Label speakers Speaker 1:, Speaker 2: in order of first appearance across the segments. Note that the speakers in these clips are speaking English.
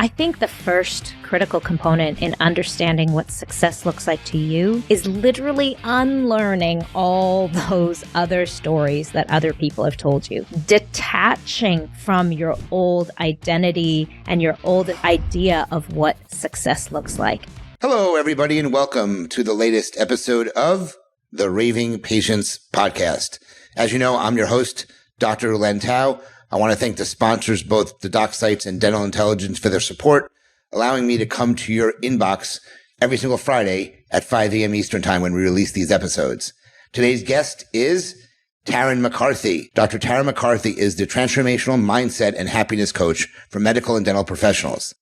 Speaker 1: I think the first critical component in understanding what success looks like to you is literally unlearning all those other stories that other people have told you. Detaching from your old identity and your old idea of what success looks like.
Speaker 2: Hello, everybody, and welcome to the latest episode of the Raving Patients Podcast. As you know, I'm your host, Dr. Len Tao. I want to thank the sponsors, both the Doc Sites and Dental Intelligence, for their support, allowing me to come to your inbox every single Friday at 5 a.m. Eastern Time when we release these episodes. Today's guest is Tarryn MacCarthy. Dr. Tarryn MacCarthy is the transformational mindset and happiness coach for medical and dental professionals.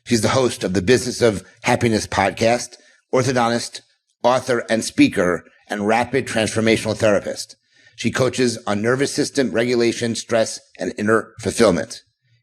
Speaker 2: She's the host of the Business of Happiness podcast, orthodontist, author, and speaker, and rapid transformational therapist. She coaches on nervous system regulation, stress, and inner fulfillment.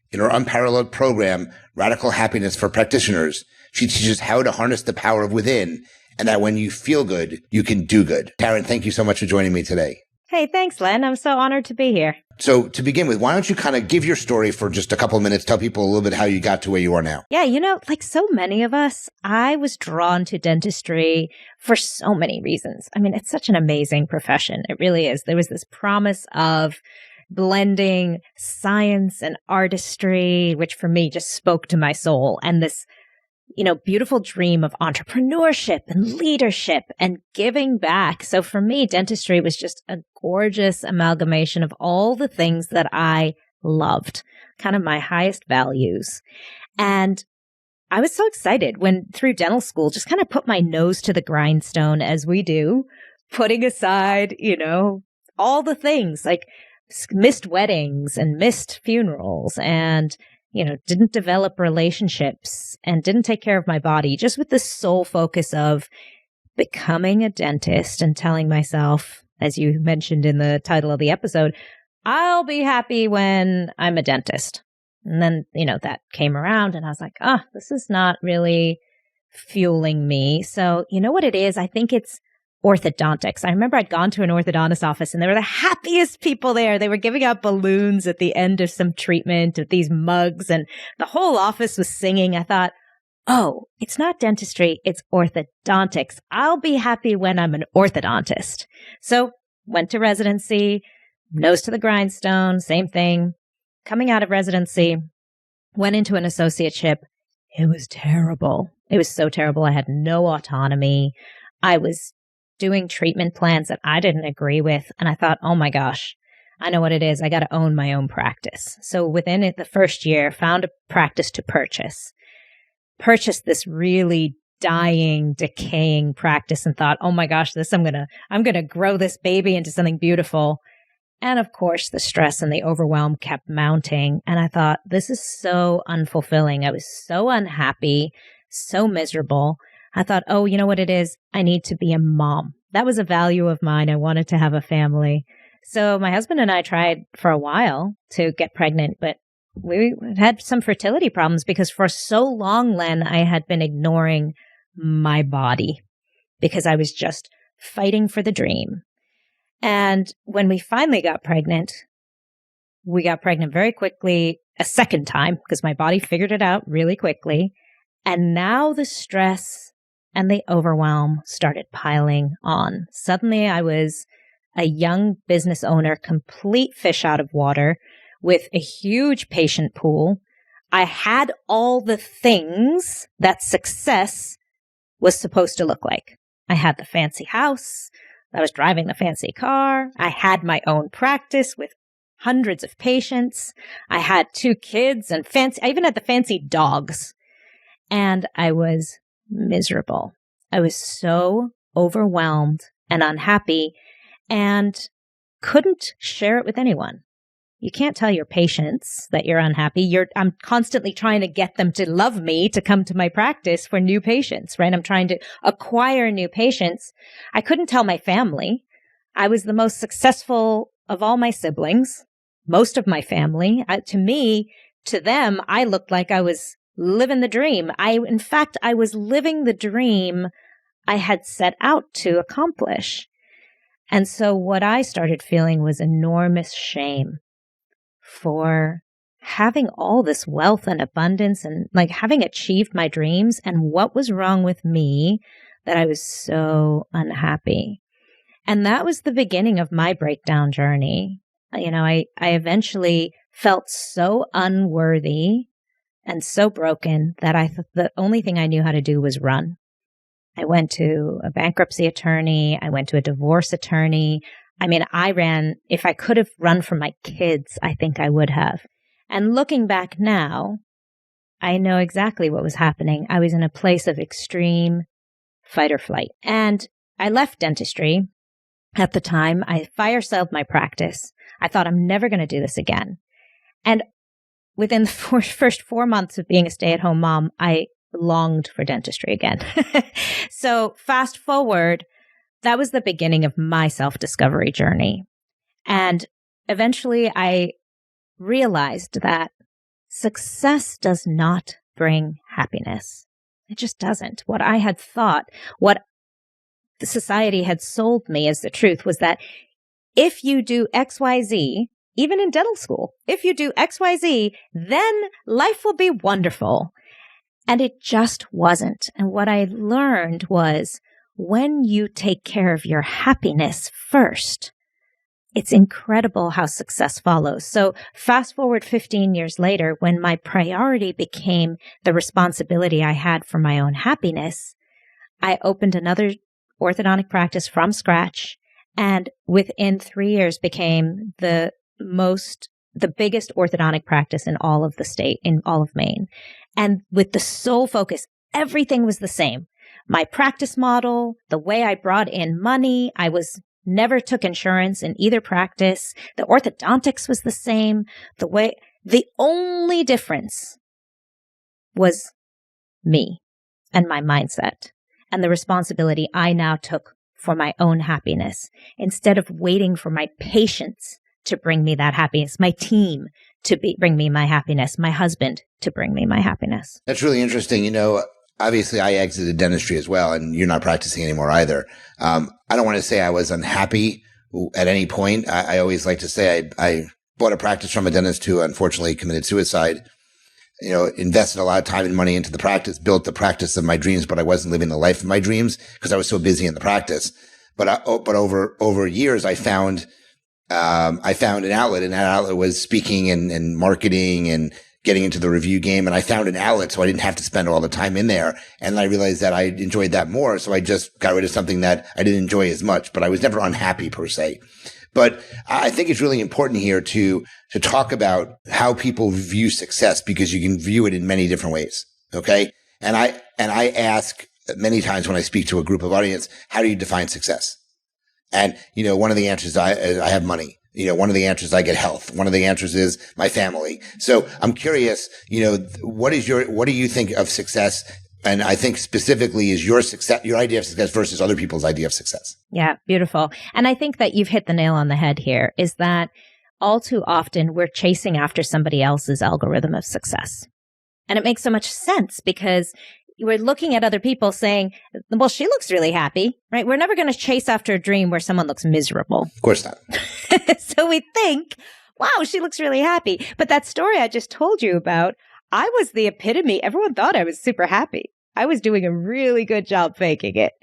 Speaker 2: In her unparalleled program, Radical Happiness for Practitioners, she teaches how to harness the power of within and that when you feel good, you can do good. Tarryn, thank you so much for joining me today.
Speaker 1: Hey, thanks, Len. I'm so honored to be here.
Speaker 2: So to begin with, why don't you kind of give your story for just a couple of minutes, tell people a little bit how you got to where you are now.
Speaker 1: Yeah, like so many of us, I was drawn to dentistry for so many reasons. I mean, it's such an amazing profession. It really is. There was this promise of blending science and artistry, which for me just spoke to my soul, and this beautiful dream of entrepreneurship and leadership and giving back. So for me, dentistry was just a gorgeous amalgamation of all the things that I loved, kind of my highest values. And I was so excited when through dental school, just kind of put my nose to the grindstone as we do, putting aside, all the things like missed weddings and missed funerals and didn't develop relationships and didn't take care of my body, just with the sole focus of becoming a dentist and telling myself, as you mentioned in the title of the episode, I'll be happy when I'm a dentist. And then, that came around and I was like, this is not really fueling me. So you know what it is? I think it's orthodontics. I remember I'd gone to an orthodontist office and they were the happiest people there. They were giving out balloons at the end of some treatment with these mugs and the whole office was singing. I thought, it's not dentistry, it's orthodontics. I'll be happy when I'm an orthodontist. So went to residency, nose to the grindstone, same thing. Coming out of residency, went into an associateship. It was terrible. It was so terrible. I had no autonomy. I was doing treatment plans that I didn't agree with. And I thought, oh my gosh, I know what it is. I got to own my own practice. So within the first year, found a practice to purchased this really dying, decaying practice and thought, oh my gosh, I'm going to grow this baby into something beautiful. And of course, the stress and the overwhelm kept mounting. And I thought, this is so unfulfilling. I was so unhappy, so miserable. I thought, you know what it is? I need to be a mom. That was a value of mine. I wanted to have a family. So my husband and I tried for a while to get pregnant, but we had some fertility problems because for so long, Len, I had been ignoring my body because I was just fighting for the dream. And when we finally got pregnant, we got pregnant very quickly a second time because my body figured it out really quickly. And now the stress and the overwhelm started piling on. Suddenly I was a young business owner, complete fish out of water with a huge patient pool. I had all the things that success was supposed to look like. I had the fancy house. I was driving the fancy car. I had my own practice with hundreds of patients. I had 2 kids and I even had the fancy dogs. And I was miserable. I was so overwhelmed and unhappy and couldn't share it with anyone. You can't tell your patients that you're unhappy. I'm constantly trying to get them to love me to come to my practice for new patients, right? I'm trying to acquire new patients. I couldn't tell my family. I was the most successful of all my siblings, most of my family. To them, I looked like I was living the dream. In fact, I was living the dream I had set out to accomplish. And so what I started feeling was enormous shame for having all this wealth and abundance and like having achieved my dreams, and what was wrong with me that I was so unhappy. And that was the beginning of my breakdown journey. I eventually felt so unworthy and so broken that the only thing I knew how to do was run. I went to a bankruptcy attorney. I went to a divorce attorney. I mean, if I could have run from my kids, I think I would have. And looking back now, I know exactly what was happening. I was in a place of extreme fight or flight. And I left dentistry at the time. I fire saled my practice. I thought, I'm never going to do this again. And within the first 4 months of being a stay-at-home mom, I longed for dentistry again. So fast forward, that was the beginning of my self-discovery journey. And eventually I realized that success does not bring happiness. It just doesn't. What I had thought, what the society had sold me as the truth was that if you do XYZ, even in dental school, if you do XYZ, then life will be wonderful. And it just wasn't. And what I learned was when you take care of your happiness first, it's incredible how success follows. So fast forward 15 years later, when my priority became the responsibility I had for my own happiness, I opened another orthodontic practice from scratch, and within 3 years became the biggest orthodontic practice in all of the state, in all of Maine. And with the sole focus, everything was the same. My practice model, the way I brought in money, never took insurance in either practice. The orthodontics was the same. The only difference was me and my mindset and the responsibility I now took for my own happiness, instead of waiting for my patients to bring me that happiness, my team to bring me my happiness, my husband to bring me my happiness.
Speaker 2: That's really interesting. Obviously I exited dentistry as well, and you're not practicing anymore either. I don't want to say I was unhappy at any point. I always like to say I bought a practice from a dentist who unfortunately committed suicide, invested a lot of time and money into the practice, built the practice of my dreams, but I wasn't living the life of my dreams because I was so busy in the practice. But over years, I found an outlet, and that outlet was speaking and marketing and getting into the review game. And I found an outlet so I didn't have to spend all the time in there. And I realized that I enjoyed that more. So I just got rid of something that I didn't enjoy as much, but I was never unhappy per se. But I think it's really important here to talk about how people view success, because you can view it in many different ways. Okay. And I ask many times when I speak to a group of audience, how do you define success? And, one of the answers I have money. One of the answers I get health. One of the answers is my family. So I'm curious, what do you think of success? And I think specifically is your idea of success versus other people's idea of success.
Speaker 1: Yeah, beautiful. And I think that you've hit the nail on the head here, is that all too often we're chasing after somebody else's algorithm of success. And it makes so much sense because we're looking at other people saying, well, she looks really happy, right? We're never going to chase after a dream where someone looks miserable.
Speaker 2: Of course not.
Speaker 1: So we think, wow, she looks really happy. But that story I just told you about, I was the epitome. Everyone thought I was super happy. I was doing a really good job faking it.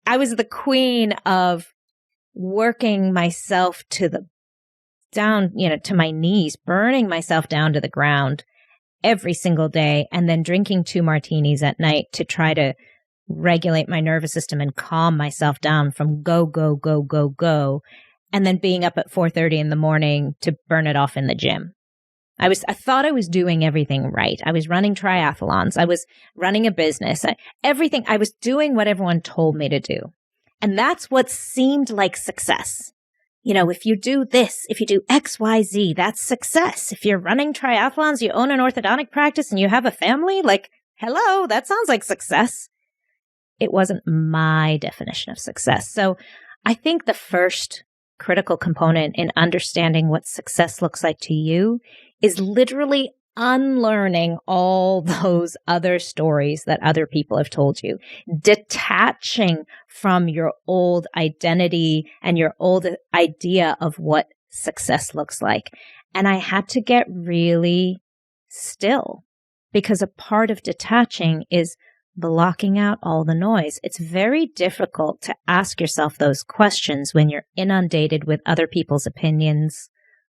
Speaker 1: I was the queen of working myself to my knees, burning myself down to the ground every single day, and then drinking 2 martinis at night to try to regulate my nervous system and calm myself down from go, go, go, go, go, and then being up at 4:30 in the morning to burn it off in the gym. I thought I was doing everything right. I was running triathlons. I was running a business. Everything. I was doing what everyone told me to do. And that's what seemed like success. If you do this, if you do X, Y, Z, that's success. If you're running triathlons, you own an orthodontic practice, and you have a family, hello, that sounds like success. It wasn't my definition of success. So I think the first critical component in understanding what success looks like to you is literally unlearning all those other stories that other people have told you, detaching from your old identity and your old idea of what success looks like. And I had to get really still, because a part of detaching is blocking out all the noise. It's very difficult to ask yourself those questions when you're inundated with other people's opinions,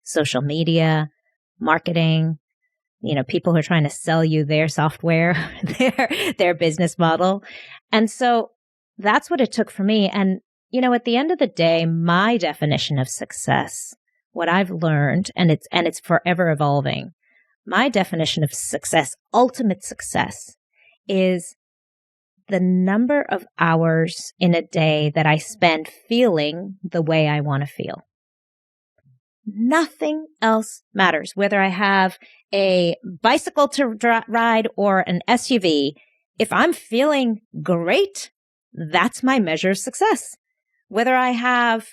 Speaker 1: social media, marketing, people who are trying to sell you their software, their business model. And so that's what it took for me. And, at the end of the day, my definition of success, what I've learned, and it's forever evolving, my definition of success, ultimate success, is the number of hours in a day that I spend feeling the way I want to feel. Nothing else matters. Whether I have a bicycle to ride or an SUV, if I'm feeling great, that's my measure of success. Whether I have,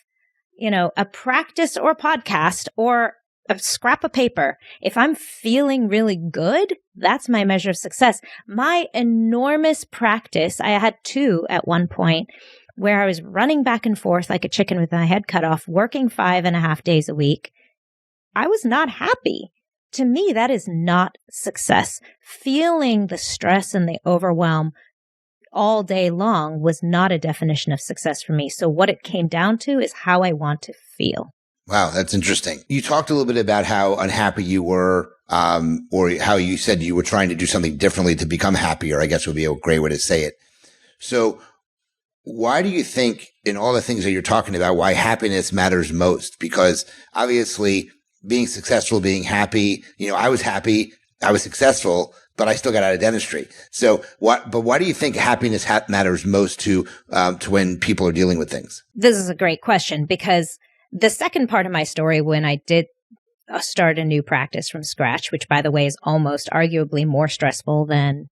Speaker 1: a practice or a podcast or a scrap of paper, if I'm feeling really good, that's my measure of success. My enormous practice, I had 2 at one point, where I was running back and forth like a chicken with my head cut off, working 5.5 days a week. I was not happy. To me, that is not success. Feeling the stress and the overwhelm all day long was not a definition of success for me. So what it came down to is how I want to feel.
Speaker 2: Wow, that's interesting. You talked a little bit about how unhappy you were, or how you said you were trying to do something differently to become happier, I guess would be a great way to say it. So why do you think, in all the things that you're talking about, why happiness matters most? Because obviously being successful, being happy, I was happy, I was successful, but I still got out of dentistry. So why do you think happiness matters most to when people are dealing with things?
Speaker 1: This is a great question, because the second part of my story, when I did start a new practice from scratch, which, by the way, is almost arguably more stressful than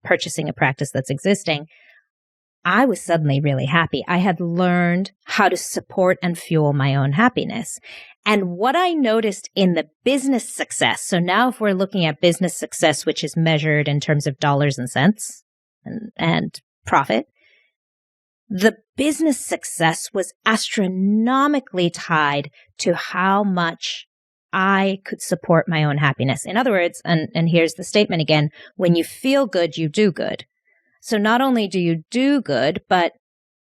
Speaker 1: purchasing a practice that's existing, I was suddenly really happy. I had learned how to support and fuel my own happiness. And what I noticed in the business success, so now if we're looking at business success, which is measured in terms of dollars and cents and profit, the business success was astronomically tied to how much I could support my own happiness. In other words, and here's the statement again, when you feel good, you do good. So not only do you do good, but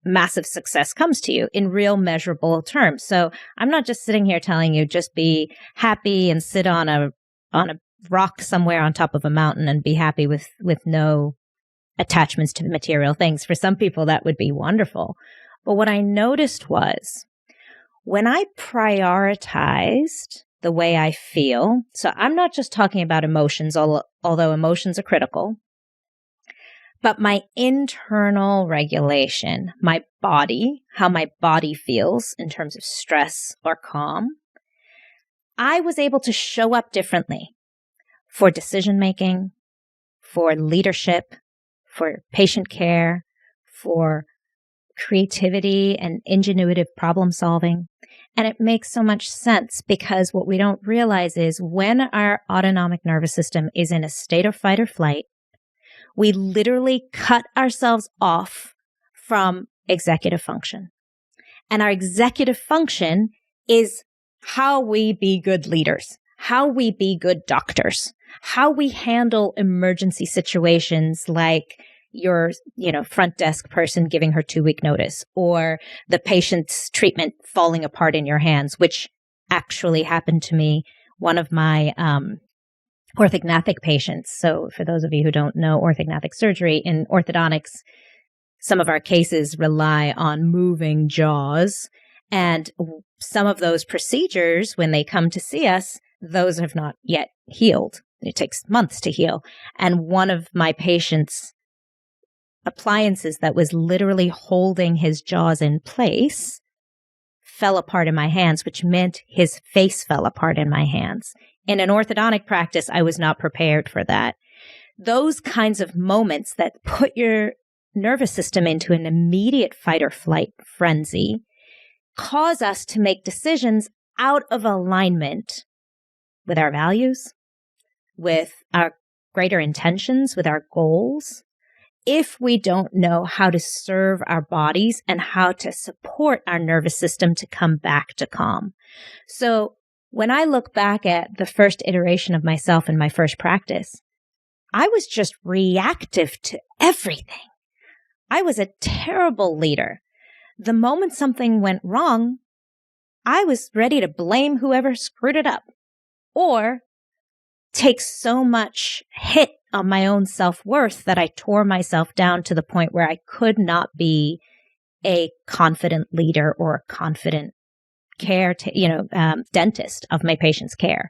Speaker 1: massive success comes to you in real measurable terms. So I'm not just sitting here telling you just be happy and sit on a rock somewhere on top of a mountain and be happy with no attachments to material things. For some people, that would be wonderful. But what I noticed was when I prioritized the way I feel, so I'm not just talking about emotions, although emotions are critical, but my internal regulation, my body, how my body feels in terms of stress or calm, I was able to show up differently for decision making, for leadership, for patient care, for creativity and ingenuitive problem solving. And it makes so much sense, because what we don't realize is when our autonomic nervous system is in a state of fight or flight, we literally cut ourselves off from executive function. And our executive function is how we be good leaders, how we be good doctors, how we handle emergency situations like your, front desk person giving her 2-week notice, or the patient's treatment falling apart in your hands, which actually happened to me. One of my orthognathic patients. So for those of you who don't know orthognathic surgery, in orthodontics, some of our cases rely on moving jaws. And some of those procedures, when they come to see us, those have not yet healed. It takes months to heal. And one of my patients' appliances that was literally holding his jaws in place fell apart in my hands, which meant his face fell apart in my hands. In an orthodontic practice, I was not prepared for that. Those kinds of moments that put your nervous system into an immediate fight or flight frenzy cause us to make decisions out of alignment with our values, with our greater intentions, with our goals, if we don't know how to serve our bodies and how to support our nervous system to come back to calm. So When I look back at the first iteration of myself in my first practice, I was just reactive to everything. I was a terrible leader. The moment something went wrong, I was ready to blame whoever screwed it up or take so much hit on my own self-worth that I tore myself down to the point where I could not be a confident leader or a confident dentist of my patient's care.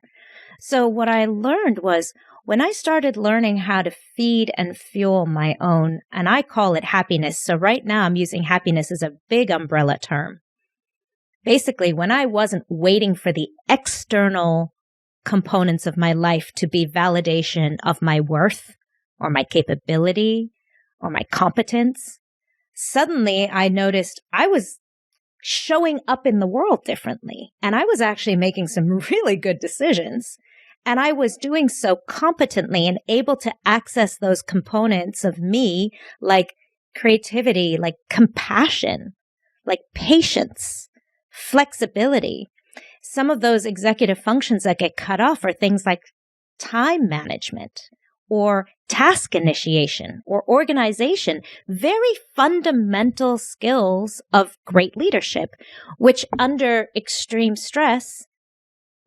Speaker 1: So what I learned was when I started learning how to feed and fuel my own, and I call it happiness. So right now I'm using happiness as a big umbrella term. Basically, when I wasn't waiting for the external components of my life to be validation of my worth or my capability or my competence, suddenly I noticed I was showing up in the world differently. And I was actually making some really good decisions. And I was doing so competently and able to access those components of me, like creativity, like compassion, like patience, flexibility. Some of those executive functions that get cut off are things like time management or task initiation or organization, very fundamental skills of great leadership, which under extreme stress,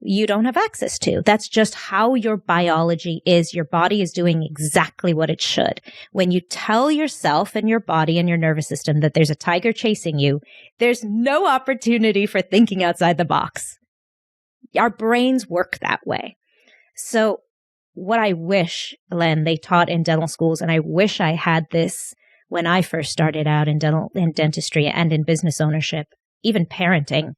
Speaker 1: you don't have access to. That's just how your biology is. Your body is doing exactly what it should. When you tell yourself and your body and your nervous system that there's a tiger chasing you, there's no opportunity for thinking outside the box. Our brains work that way. So what I wish, Len, they taught in dental schools, and I wish I had this when I first started out in dentistry and in business ownership, even parenting,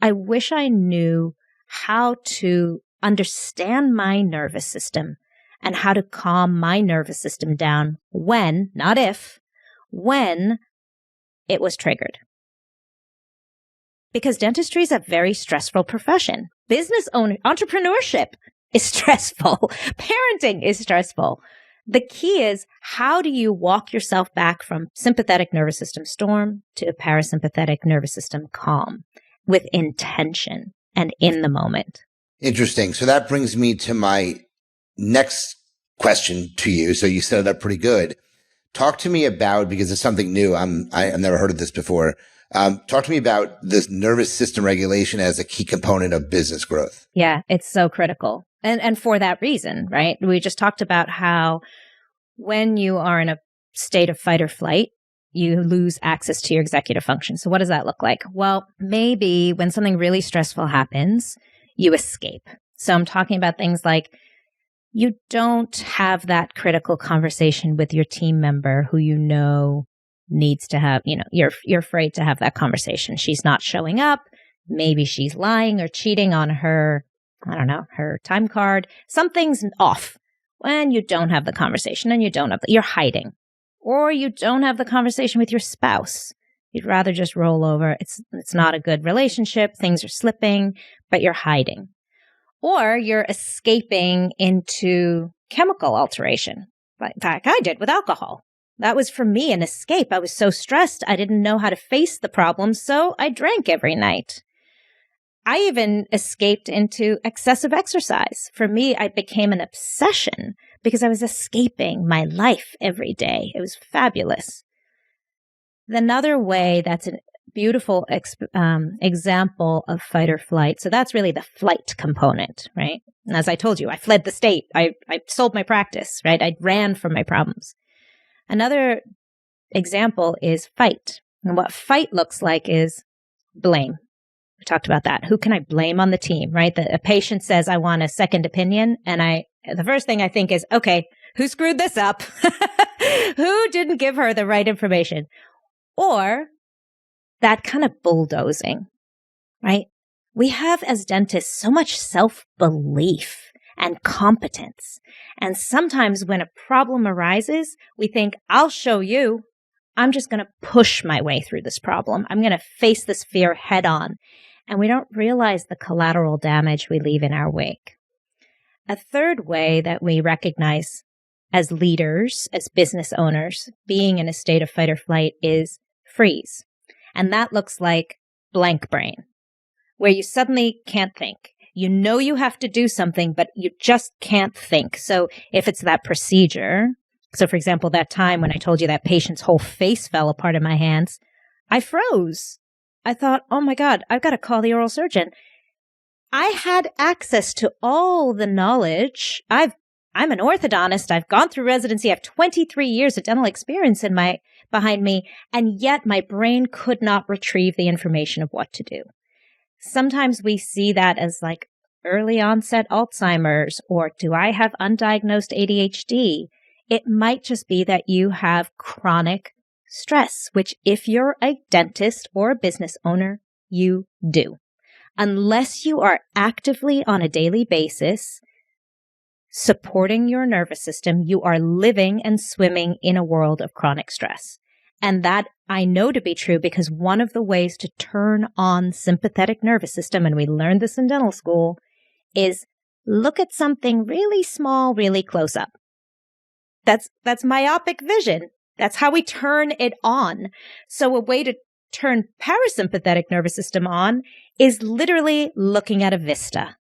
Speaker 1: I wish I knew how to understand my nervous system and how to calm my nervous system down when, not if, when it was triggered. Because dentistry is a very stressful profession. Entrepreneurship is stressful. Parenting is stressful. The key is, how do you walk yourself back from sympathetic nervous system storm to a parasympathetic nervous system calm with intention and in the moment?
Speaker 2: Interesting. So that brings me to my next question to you. So you set it up pretty good. Talk to me about, because it's something new. I've never heard of this before. Talk to me about this nervous system regulation as a key component of business growth.
Speaker 1: Yeah, it's so critical. And for that reason, right? We just talked about how when you are in a state of fight or flight, you lose access to your executive function. So what does that look like? Well, maybe when something really stressful happens, you escape. So I'm talking about things like you don't have that critical conversation with your team member who you know needs to have, you're afraid to have that conversation. She's not showing up. Maybe she's lying or cheating on her time card. Something's off when you don't have the conversation and you're hiding. Or you don't have the conversation with your spouse. You'd rather just roll over. It's not a good relationship. Things are slipping, but you're hiding. Or you're escaping into chemical alteration, like I did with alcohol. That was for me an escape. I was so stressed. I didn't know how to face the problem, so I drank every night. I even escaped into excessive exercise. For me, I became an obsession because I was escaping my life every day. It was fabulous. Another way that's a beautiful example of fight or flight. So that's really the flight component, right? And as I told you, I fled the state. I sold my practice, right? I ran from my problems. Another example is fight. And what fight looks like is blame. We talked about that. Who can I blame on the team, right? A patient says, I want a second opinion. And the first thing I think is, okay, who screwed this up? Who didn't give her the right information? Or that kind of bulldozing, right? We have as dentists so much self-belief and competence. And sometimes when a problem arises, we think, I'll show you. I'm just going to push my way through this problem. I'm going to face this fear head on. And we don't realize the collateral damage we leave in our wake. A third way that we recognize as leaders, as business owners, being in a state of fight or flight is freeze. And that looks like blank brain, where you suddenly can't think. You know you have to do something, but you just can't think. So if it's that procedure, so for example, that time when I told you that patient's whole face fell apart in my hands, I froze. I thought, oh my God, I've got to call the oral surgeon. I had access to all the knowledge. I'm an orthodontist. I've gone through residency. I have 23 years of dental experience behind me, and yet my brain could not retrieve the information of what to do. Sometimes we see that as like early onset Alzheimer's, or do I have undiagnosed ADHD? It might just be that you have chronic stress, which if you're a dentist or a business owner, you do. Unless you are actively on a daily basis supporting your nervous system, you are living and swimming in a world of chronic stress. And that I know to be true because one of the ways to turn on sympathetic nervous system, and we learned this in dental school, is look at something really small, really close up. That's myopic vision. That's how we turn it on. So a way to turn parasympathetic nervous system on is literally looking at a vista.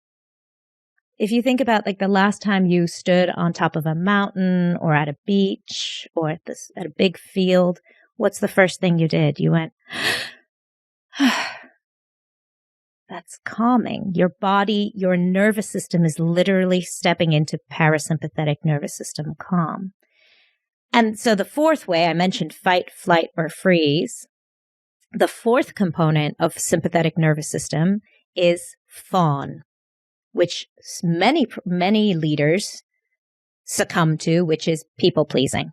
Speaker 1: If you think about like the last time you stood on top of a mountain or at a beach or at a big field, what's the first thing you did? You went, that's calming. Your body, your nervous system is literally stepping into parasympathetic nervous system calm. And so the fourth way, I mentioned fight, flight, or freeze. The fourth component of sympathetic nervous system is fawn, which many leaders succumb to, which is people pleasing.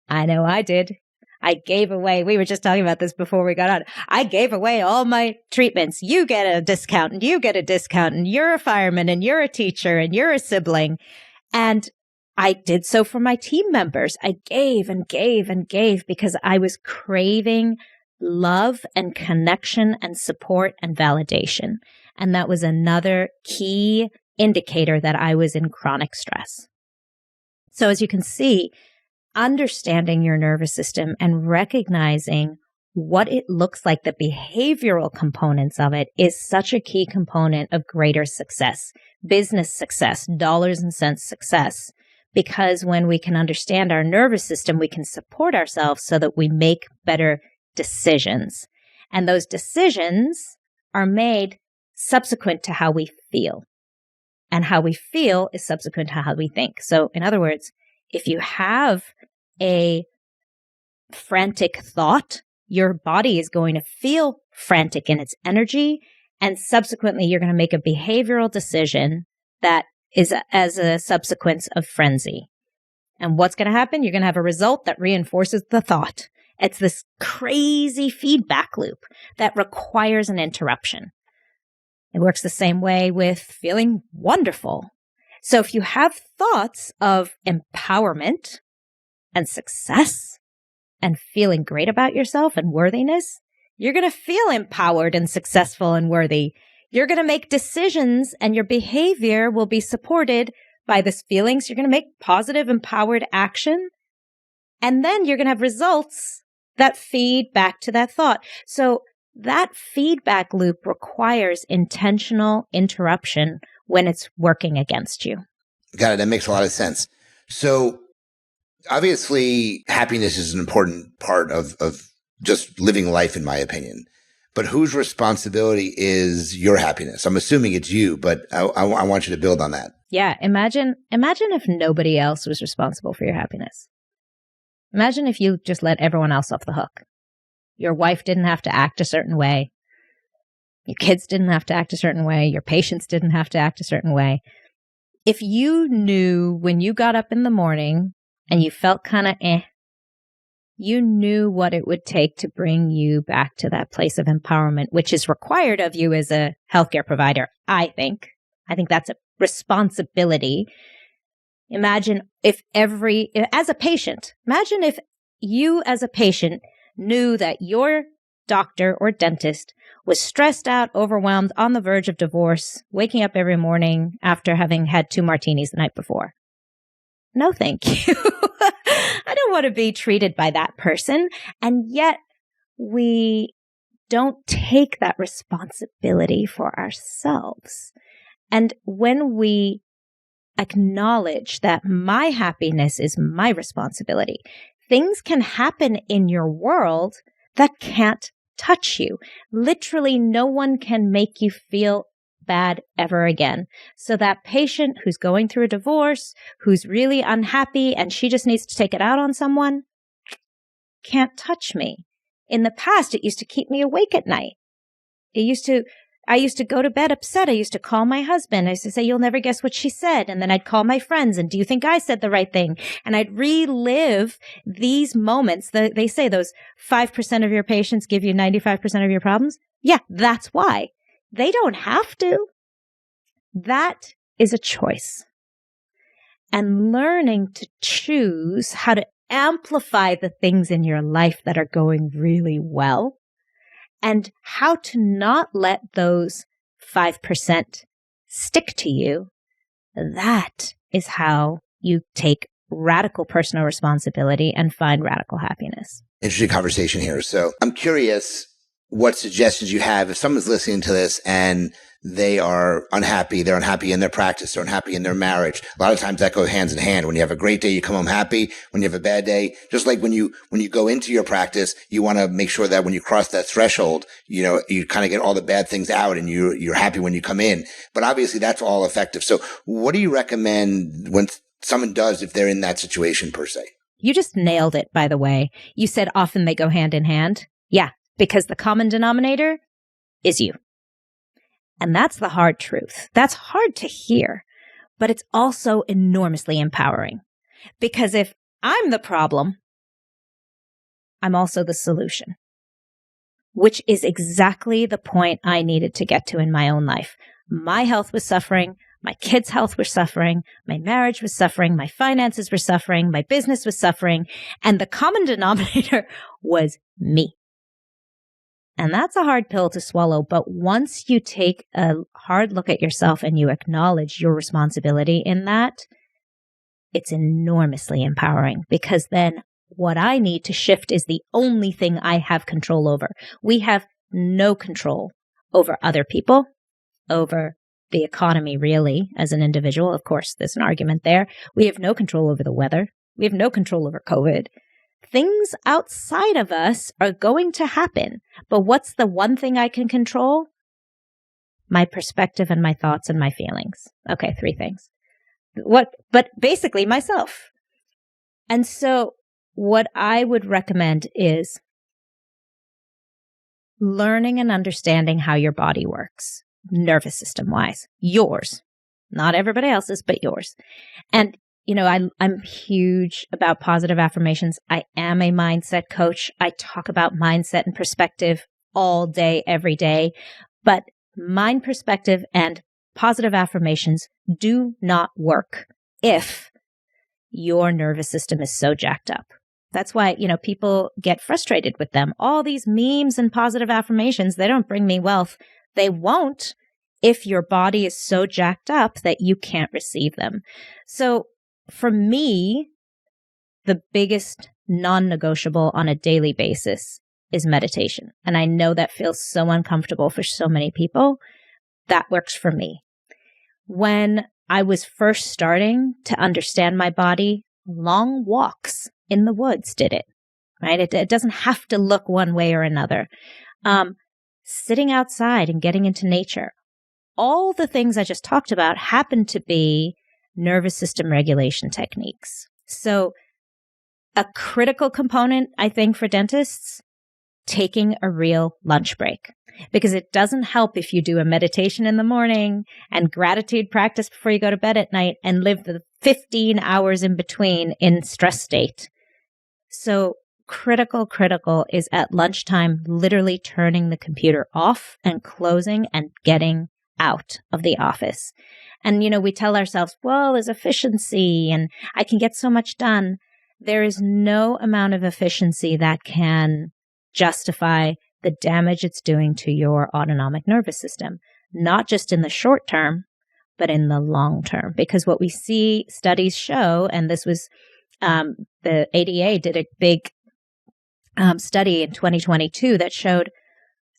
Speaker 1: I know I did. I gave away, we were just talking about this before we got on. I gave away all my treatments. You get a discount and you get a discount and you're a fireman and you're a teacher and you're a sibling. And I did so for my team members. I gave and gave and gave because I was craving love and connection and support and validation. And that was another key indicator that I was in chronic stress. So as you can see, understanding your nervous system and recognizing what it looks like, the behavioral components of it, is such a key component of greater success, business success, dollars and cents success. Because when we can understand our nervous system, we can support ourselves so that we make better decisions. And those decisions are made subsequent to how we feel. And how we feel is subsequent to how we think. So in other words, if you have a frantic thought, your body is going to feel frantic in its energy, and subsequently you're going to make a behavioral decision that is as a subsequence of frenzy. And what's going to happen? You're going to have a result that reinforces the thought. It's this crazy feedback loop that requires an interruption. It works the same way with feeling wonderful. So if you have thoughts of empowerment and success and feeling great about yourself and worthiness, you're going to feel empowered and successful and worthy. You're going to make decisions and your behavior will be supported by these feelings. You're going to make positive, empowered action. And then you're going to have results that feed back to that thought. So that feedback loop requires intentional interruption when it's working against you.
Speaker 2: Got it. That makes a lot of sense. So obviously, happiness is an important part of just living life, in my opinion. But whose responsibility is your happiness? I'm assuming it's you, but I want you to build on that.
Speaker 1: Yeah. Imagine if nobody else was responsible for your happiness. Imagine if you just let everyone else off the hook. Your wife didn't have to act a certain way. Your kids didn't have to act a certain way. Your patients didn't have to act a certain way. If you knew when you got up in the morning and you felt kind of you knew what it would take to bring you back to that place of empowerment, which is required of you as a healthcare provider, I think. I think that's a responsibility. Imagine if as a patient, imagine if you as a patient knew that your doctor or dentist was stressed out, overwhelmed, on the verge of divorce, waking up every morning after having had 2 martinis the night before. No, thank you. I don't want to be treated by that person. And yet we don't take that responsibility for ourselves. And when we acknowledge that my happiness is my responsibility, things can happen in your world that can't touch you. Literally, no one can make you feel bad ever again. So that patient who's going through a divorce, who's really unhappy and she just needs to take it out on someone, can't touch me. In the past, it used to keep me awake at night. I used to go to bed upset. I used to call my husband. I used to say, you'll never guess what she said. And then I'd call my friends and do you think I said the right thing? And I'd relive these moments. They say those 5% of your patients give you 95% of your problems. Yeah, that's why. They don't have to. That is a choice. And learning to choose how to amplify the things in your life that are going really well and how to not let those 5% stick to you. That is how you take radical personal responsibility and find radical happiness.
Speaker 2: Interesting conversation here. So I'm curious what suggestions you have if someone's listening to this and they are unhappy, they're unhappy in their practice, they're unhappy in their marriage. A lot of times that goes hands in hand. When you have a great day, you come home happy. When you have a bad day, just like when you go into your practice, you want to make sure that when you cross that threshold, you kind of get all the bad things out and you're happy when you come in. But obviously that's all effective. So what do you recommend when someone does if they're in that situation per se?
Speaker 1: You just nailed it, by the way. You said often they go hand in hand. Yeah, because the common denominator is you. And that's the hard truth. That's hard to hear, but it's also enormously empowering. Because if I'm the problem, I'm also the solution, which is exactly the point I needed to get to in my own life. My health was suffering. My kids' health was suffering. My marriage was suffering. My finances were suffering. My business was suffering. And the common denominator was me. And that's a hard pill to swallow. But once you take a hard look at yourself and you acknowledge your responsibility in that, it's enormously empowering because then what I need to shift is the only thing I have control over. We have no control over other people, over the economy, really, as an individual. Of course, there's an argument there. We have no control over the weather. We have no control over COVID. Things outside of us are going to happen. But what's the one thing I can control? My perspective and my thoughts and my feelings. Okay, 3 things. But basically myself. And so what I would recommend is learning and understanding how your body works, nervous system wise. Yours. Not everybody else's, but yours. And I'm huge about positive affirmations. I am a mindset coach. I talk about mindset and perspective all day, every day. But mind perspective and positive affirmations do not work if your nervous system is so jacked up. That's why, people get frustrated with them. All these memes and positive affirmations, they don't bring me wealth. They won't if your body is so jacked up that you can't receive them. So for me, the biggest non-negotiable on a daily basis is meditation. And I know that feels so uncomfortable for so many people. That works for me. When I was first starting to understand my body, long walks in the woods did it, right? It doesn't have to look one way or another. Sitting outside and getting into nature. All the things I just talked about happen to be nervous system regulation techniques. So a critical component, I think, for dentists, taking a real lunch break. Because it doesn't help if you do a meditation in the morning and gratitude practice before you go to bed at night and live the 15 hours in between in stress state. So critical is at lunchtime, literally turning the computer off and closing and getting out of the office. And, we tell ourselves, well, there's efficiency and I can get so much done. There is no amount of efficiency that can justify the damage it's doing to your autonomic nervous system, not just in the short term, but in the long term. Because what we see studies show, and this was the ADA did a big study in 2022 that showed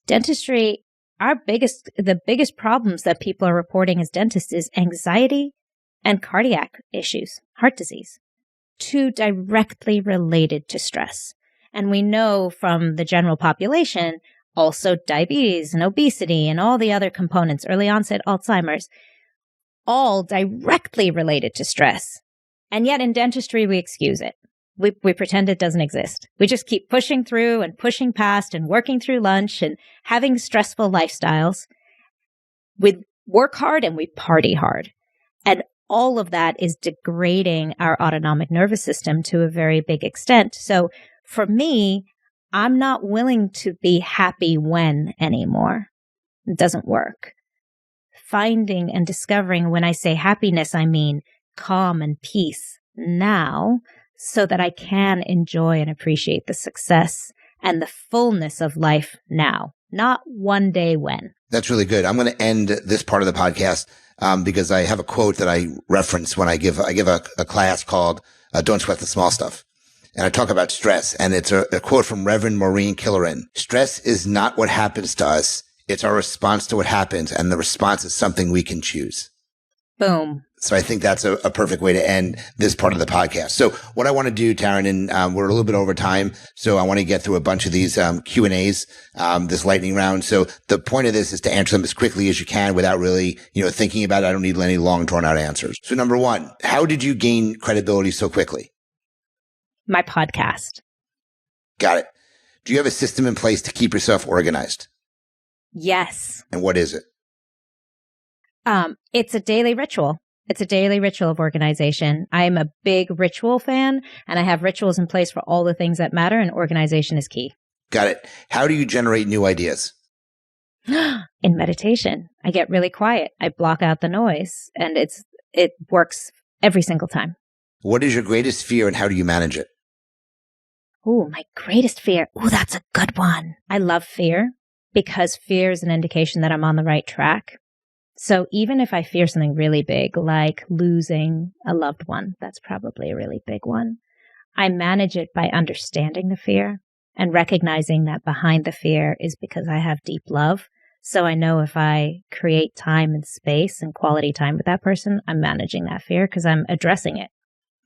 Speaker 1: dentistry the biggest problems that people are reporting as dentists is anxiety and cardiac issues, heart disease, two directly related to stress. And we know from the general population, also diabetes and obesity and all the other components, early onset Alzheimer's, all directly related to stress. And yet in dentistry, we excuse it. We pretend it doesn't exist. We just keep pushing through and pushing past and working through lunch and having stressful lifestyles. We work hard and we party hard. And all of that is degrading our autonomic nervous system to a very big extent. So for me, I'm not willing to be happy when anymore. It doesn't work. Finding and discovering, when I say happiness, I mean calm and peace now, so that I can enjoy and appreciate the success and the fullness of life now, not one day when.
Speaker 2: That's really good. I'm going to end this part of the podcast because I have a quote that I reference when I give a class called Don't Sweat the Small Stuff. And I talk about stress, and it's a quote from Reverend Maureen Killeran. Stress is not what happens to us. It's our response to what happens, and the response is something we can choose.
Speaker 1: Boom.
Speaker 2: So I think that's a perfect way to end this part of the podcast. So what I want to do, Tarryn, and we're a little bit over time, so I want to get through a bunch of these Q&As, this lightning round. So the point of this is to answer them as quickly as you can without really, thinking about it. I don't need any long, drawn-out answers. So number one, how did you gain credibility so quickly?
Speaker 1: My podcast.
Speaker 2: Got it. Do you have a system in place to keep yourself organized?
Speaker 1: Yes.
Speaker 2: And what is it?
Speaker 1: It's a daily ritual. It's a daily ritual of organization. I'm a big ritual fan, and I have rituals in place for all the things that matter, and organization is key.
Speaker 2: Got it. How do you generate new ideas?
Speaker 1: In meditation. I get really quiet. I block out the noise, and it works every single time.
Speaker 2: What is your greatest fear, and how do you manage it?
Speaker 1: Oh, my greatest fear. Oh, that's a good one. I love fear because fear is an indication that I'm on the right track. So even if I fear something really big, like losing a loved one, that's probably a really big one, I manage it by understanding the fear and recognizing that behind the fear is because I have deep love. So I know if I create time and space and quality time with that person, I'm managing that fear because I'm addressing it.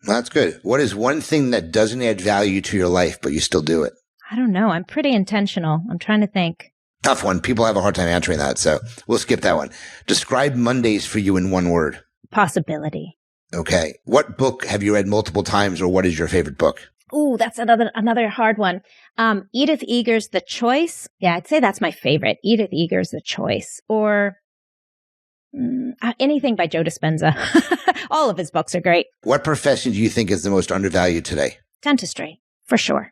Speaker 2: Well, that's good. What is one thing that doesn't add value to your life, but you still do it?
Speaker 1: I don't know. I'm pretty intentional. I'm trying to think.
Speaker 2: Tough one. People have a hard time answering that, so we'll skip that one. Describe Mondays for you in one word.
Speaker 1: Possibility.
Speaker 2: Okay. What book have you read multiple times, or what is your favorite book?
Speaker 1: Ooh, that's another hard one. Edith Eger's The Choice. Yeah, I'd say that's my favorite. Edith Eger's The Choice. Or anything by Joe Dispenza. All of his books are great.
Speaker 2: What profession do you think is the most undervalued today?
Speaker 1: Dentistry, for sure.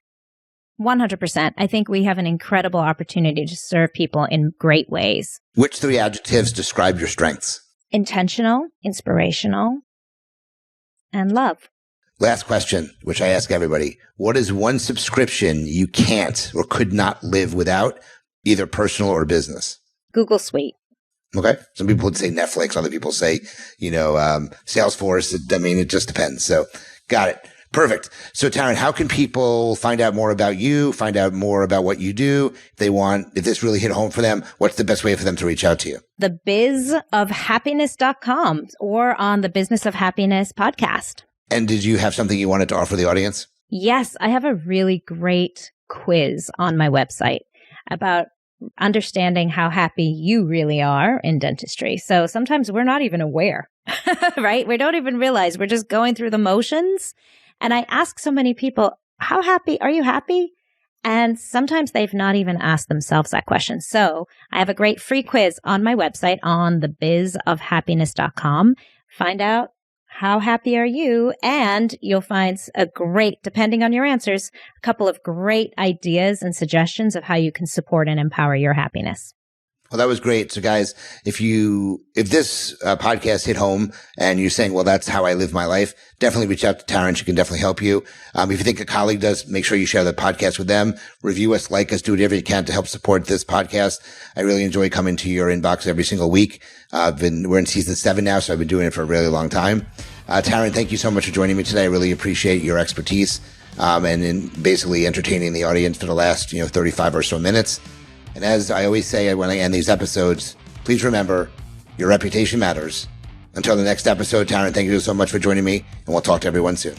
Speaker 1: 100%. I think we have an incredible opportunity to serve people in great ways.
Speaker 2: Which three adjectives describe your strengths?
Speaker 1: Intentional, inspirational, and love.
Speaker 2: Last question, which I ask everybody. What is one subscription you can't or could not live without, either personal or business?
Speaker 1: Google Suite.
Speaker 2: Okay. Some people would say Netflix. Other people say, Salesforce. It just depends. So got it. Perfect. So Tarryn, how can people find out more about you, find out more about what you do? If this really hit home for them, what's the best way for them to reach out to you?
Speaker 1: thebizofhappiness.com or on the Business of Happiness podcast.
Speaker 2: And did you have something you wanted to offer the audience?
Speaker 1: Yes, I have a really great quiz on my website about understanding how happy you really are in dentistry. So sometimes we're not even aware, right? We don't even realize we're just going through the motions. And I ask so many people, how happy? Are you happy? And sometimes they've not even asked themselves that question. So I have a great free quiz on my website on thebizofhappiness.com. Find out how happy are you? And you'll find depending on your answers, a couple of great ideas and suggestions of how you can support and empower your happiness.
Speaker 2: Well, that was great. So guys, if this podcast hit home and you're saying, well, that's how I live my life, definitely reach out to Tarryn. She can definitely help you. If you think a colleague does, make sure you share the podcast with them, review us, like us, do whatever you can to help support this podcast. I really enjoy coming to your inbox every single week. We're in season 7 now, so I've been doing it for a really long time. Tarryn, thank you so much for joining me today. I really appreciate your expertise, and in basically entertaining the audience for the last, 35 or so minutes. And as I always say when I end these episodes, please remember, your reputation matters. Until the next episode, Tarryn, thank you so much for joining me, and we'll talk to everyone soon.